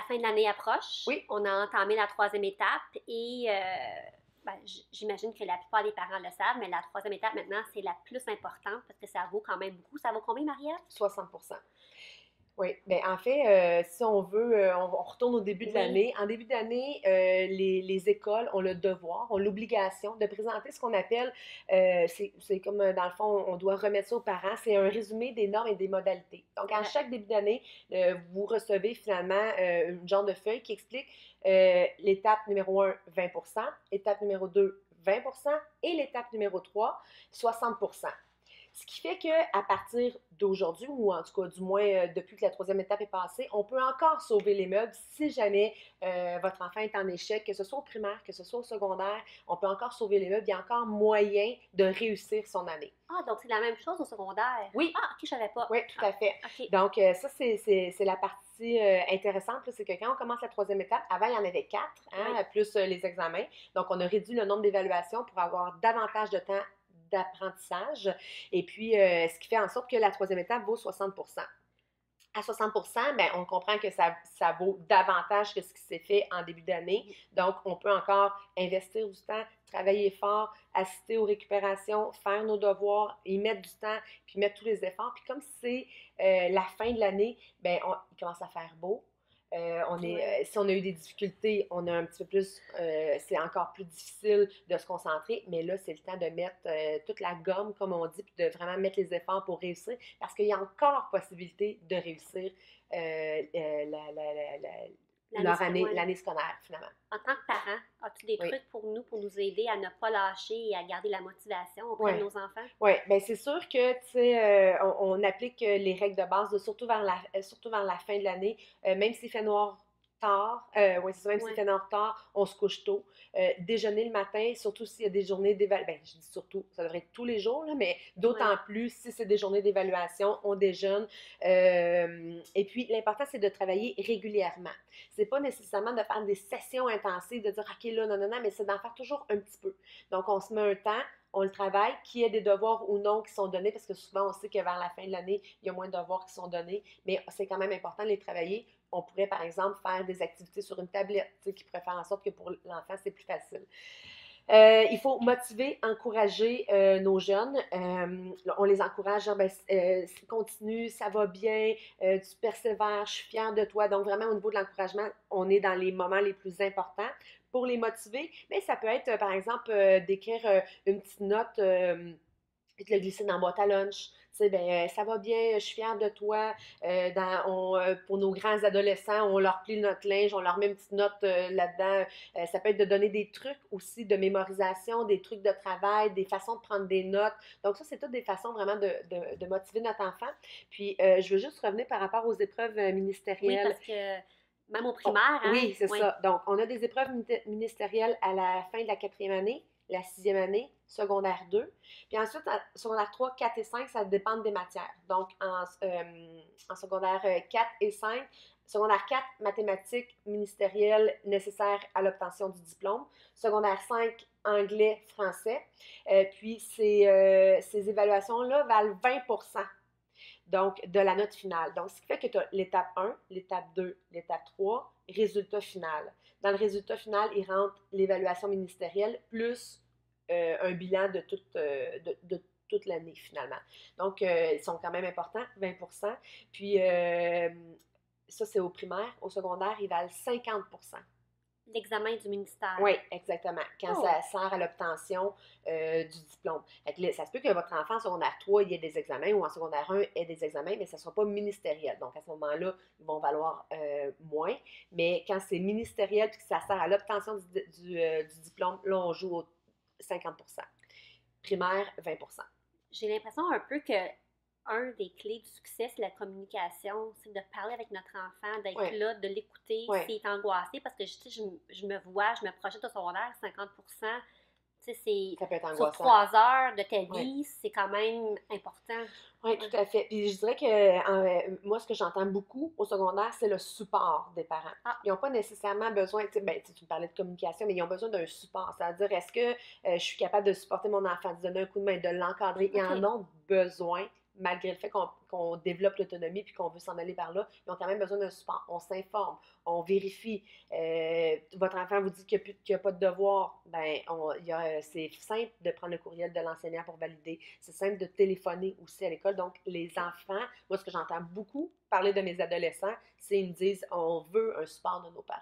fin de l'année approche. Oui. On a entamé la troisième étape et j'imagine que la plupart des parents le savent, mais la troisième étape maintenant, c'est la plus importante parce que ça vaut quand même beaucoup. Ça vaut combien, Maria? 60%. Oui, bien en fait, si on veut, on retourne au début de Oui. l'année. En début d'année, les écoles ont le devoir, ont l'obligation de présenter ce qu'on appelle, c'est comme dans le fond, on doit remettre ça aux parents, c'est un résumé des normes et des modalités. Donc, C'est à vrai. chaque début d'année, vous recevez finalement une genre de feuille qui explique l'étape numéro 1, 20%, étape numéro 2, 20%, et l'étape numéro 3, 60%. Ce qui fait qu'à partir d'aujourd'hui, ou en tout cas du moins depuis que la troisième étape est passée, on peut encore sauver les meubles si jamais votre enfant est en échec, que ce soit au primaire, que ce soit au secondaire, on peut encore sauver les meubles, il y a encore moyen de réussir son année. Ah, donc c'est la même chose au secondaire. Oui, Ah, ok, je savais pas. oui, tout Ah, à fait. ok. Donc, ça, c'est la partie intéressante, c'est que quand on commence la troisième étape, avant, il y en avait quatre, Oui. hein, plus les examens. Donc, on a réduit le nombre d'évaluations pour avoir davantage de temps d'apprentissage. Et puis, ce qui fait en sorte que la troisième étape vaut 60%. À 60%, ben, on comprend que ça vaut davantage que ce qui s'est fait en début d'année. Donc, on peut encore investir du temps, travailler fort, assister aux récupérations, faire nos devoirs, y mettre du temps, puis mettre tous les efforts. Puis comme c'est la fin de l'année, ben, il commence à faire beau. Oui. Si on a eu des difficultés, on a un petit peu plus, c'est encore plus difficile de se concentrer, mais là, c'est le temps de mettre toute la gomme, comme on dit, puis de vraiment mettre les efforts pour réussir, parce qu'il y a encore possibilité de réussir L'année leur scolaire. année, Ouais. l'année scolaire, finalement. En tant que parent, as-tu des Oui. trucs pour nous aider à ne pas lâcher et à garder la motivation auprès de Oui. nos enfants? Oui, bien c'est sûr que, tu sais, on applique les règles de base, surtout vers la fin de l'année, même s'il fait noir tard, oui, c'est ça, même s'il Oui. fait noir tard, on se couche tôt. Déjeuner le matin, surtout s'il y a des journées d'évaluation, ben, je dis surtout, ça devrait être tous les jours, là, mais Oui. d'autant plus si c'est des journées d'évaluation, on déjeune. Et puis, l'important, c'est de travailler régulièrement. C'est pas nécessairement de faire des sessions intensives, de dire, OK, là, non, non, non, mais c'est d'en faire toujours un petit peu. Donc, on se met un temps, on le travaille, qu'il y ait des devoirs ou non qui sont donnés, parce que souvent, on sait que vers la fin de l'année, il y a moins de devoirs qui sont donnés, mais c'est quand même important de les travailler. On pourrait, par exemple, faire des activités sur une tablette, qui pourrait faire en sorte que pour l'enfant, c'est plus facile. Il faut motiver, encourager nos jeunes. On les encourage, ben, continue, ça va bien, tu persévères, je suis fière de toi. Donc, vraiment, au niveau de l'encouragement, on est dans les moments les plus importants. Pour les motiver, mais ça peut être, par exemple, d'écrire une petite note puis de le glisser dans la boîte à lunch. Tu sais, ben, ça va bien, je suis fière de toi. Pour nos grands adolescents, on leur plie notre linge, on leur met une petite note là-dedans. Ça peut être de donner des trucs aussi de mémorisation, des trucs de travail, des façons de prendre des notes. Donc, ça, c'est toutes des façons vraiment de motiver notre enfant. Puis, je veux juste revenir par rapport aux épreuves Oui, ministérielles. parce que même au primaire, hein? Oui, c'est Oui. ça. Donc, on a des épreuves ministérielles à la fin de la quatrième année, la sixième année, secondaire 2. Puis ensuite, secondaire 3, 4 et 5, ça dépend des matières. Donc, en secondaire 4 et 5, secondaire 4, mathématiques ministérielles nécessaires à l'obtention du diplôme. Secondaire 5, anglais, français. Puis, ces évaluations-là valent 20%. Donc, de la note finale. Donc, ce qui fait que tu as l'étape 1, l'étape 2, l'étape 3, résultat final. Dans le résultat final, il rentre l'évaluation ministérielle plus un bilan de toute l'année, finalement. Donc, ils sont quand même importants, 20%. Puis, ça, c'est au primaire. Au secondaire, ils valent 50%. L'examen du ministère. Oui, exactement. Quand Oh! ça sert à l'obtention du diplôme. Fait que là, ça se peut que votre enfant en secondaire 3 il y ait des examens ou en secondaire 1 ait des examens, mais ça ne sera pas ministériel. Donc, à ce moment-là, ils vont valoir moins. Mais quand c'est ministériel et que ça sert à l'obtention du diplôme, là, on joue au 50%. Primaire, 20%. J'ai l'impression un peu que un des clés du succès, c'est la communication, c'est de parler avec notre enfant, d'être Oui, là, de l'écouter oui. s'il est angoissé, parce que je me vois, je me projette au secondaire, 50%, tu sais, c'est Ça peut être sur angoissant. 3 heures de ta Oui. vie, c'est quand même important. Oui, Ouais. tout à fait. Puis je dirais que moi, ce que j'entends beaucoup au secondaire, c'est le support des parents. Ah, Ils n'ont pas nécessairement besoin, tu me parlais de communication, mais ils ont besoin d'un support. C'est-à-dire, est-ce que je suis capable de supporter mon enfant, de donner un coup de main, de l'encadrer? Ils en OK. ont besoin, malgré le fait qu'on développe l'autonomie puis qu'on veut s'en aller par là, ils ont quand même besoin d'un support. On s'informe, on vérifie. Votre enfant vous dit qu'il n'y a pas de devoir. Ben, c'est simple de prendre le courriel de l'enseignant pour valider. C'est simple de téléphoner aussi à l'école. Donc, les enfants, moi, ce que j'entends beaucoup parler de mes adolescents, c'est qu'ils me disent on veut un support de nos parents.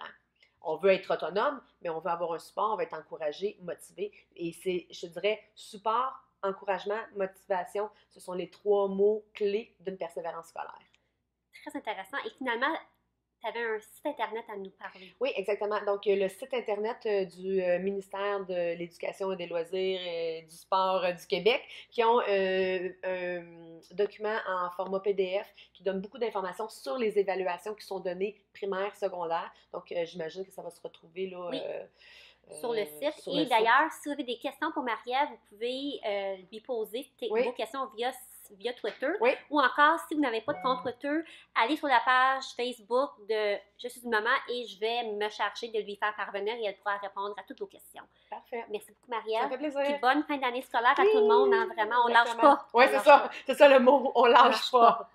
On veut être autonome, mais on veut avoir un support, on va être encouragé, motivé. Et c'est, je dirais, support, encouragement, motivation, ce sont les 3 mots clés d'une persévérance scolaire. Très intéressant. Et finalement, tu avais un site Internet à nous parler. Oui, exactement. Donc, le site Internet du ministère de l'Éducation et des Loisirs et du Sport du Québec, qui ont un document en format PDF qui donne beaucoup d'informations sur les évaluations qui sont données primaires, secondaires. Donc, j'imagine que ça va se retrouver là. Oui. Sur le site. Sur Et le d'ailleurs, si vous avez des questions pour Marie-Ève, vous pouvez lui poser Oui. vos questions via Twitter. Oui. Ou encore, si vous n'avez pas de compte Twitter, allez sur la page Facebook de Je suis une maman et je vais me charger de lui faire parvenir et elle pourra répondre à toutes vos questions. Parfait. Merci beaucoup, Marie-Ève. Ça fait plaisir. Puis bonne fin d'année scolaire à tout le monde. Hein, vraiment, on ne lâche Exactement. pas. Oui, c'est ça. C'est ça le mot. On lâche pas.